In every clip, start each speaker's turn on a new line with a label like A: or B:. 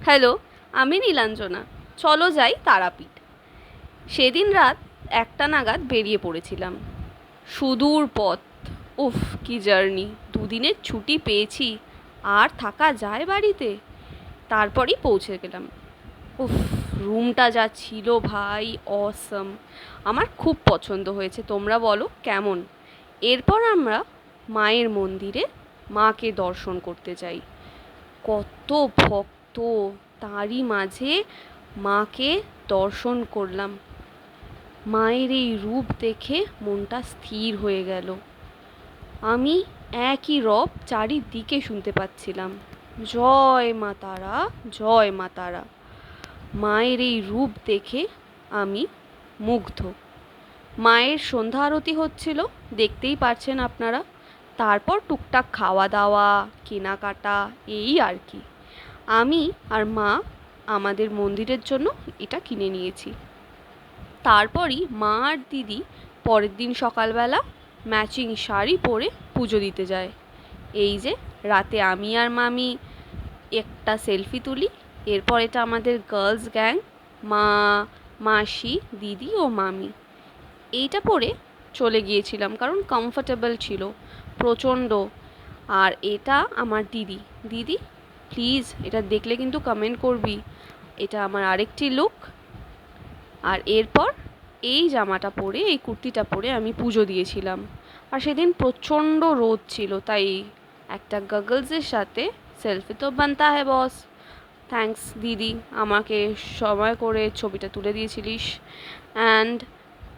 A: Hello, আমি নীলাঞ্জনা। চলো যাই তারাপীঠ। সেদিন রাত 1টা নাগাদ বেরিয়ে পড়েছিলাম। সুদূর পথ। উফ, কি জার্নি! দুদিনের ছুটি পেয়েছি, আর থাকা যায় বাড়িতে? তারপরই পৌঁছে গেলাম। উফ, রুমটা যা ছিল ভাই, অসম! আমার খুব পছন্দ হয়েছে। তোমরা বলো কেমন? এরপর আমরা মায়ের মন্দিরে মাকে দর্শন করতে যাই। কত ভক্ত, তারই মাঝে মাকে দর্শন করলাম। মায়ের এই রূপ দেখে মনটা স্থির হয়ে গেল। আমি একই রব চারিদিকে শুনতে পাচ্ছিলাম, জয় মা তারা, জয় মা তারা। মায়ের এই রূপ দেখে আমি মুগ্ধ। মায়ের সন্ধ্যা আরতি হচ্ছিল, দেখতেই পারছেন আপনারা। তারপর টুকটাক খাওয়া দাওয়া, কেনাকাটা, এই আর কি। আমি আর মা আমাদের মন্দিরের জন্য এটা কিনে নিয়েছি। তারপরই মা আর দিদি পরের দিন সকালবেলা ম্যাচিং শাড়ি পরে পুজো দিতে যায়। এই যে রাতে আমি আর মামি একটা সেলফি তুলি। এরপর এটা আমাদের গার্লস গ্যাং, মা, মাসি, দিদি ও মামি। এইটা পরে চলে গিয়েছিলাম কারণ কমফোর্টেবল ছিল প্রচণ্ড। আর এটা আমার দিদি। দিদি, প্লিজ এটা দেখলে কিন্তু কমেন্ট করবি। এটা আমার আরেকটি লুক। আর এরপর এই জামাটা পরে, এই কুর্তিটা পরে আমি পুজো দিয়েছিলাম। আর সেদিন প্রচণ্ড রোদ ছিল, তাই একটা গগলসের সাথে সেলফি তো বানতা হ্যায় বস। থ্যাঙ্কস দিদি, আমাকে সময় করে ছবিটা তুলে দিয়েছিলিস। And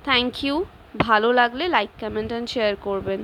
A: thank you. ভালো লাগলে লাইক, কমেন্ট অ্যান্ড শেয়ার করবেন।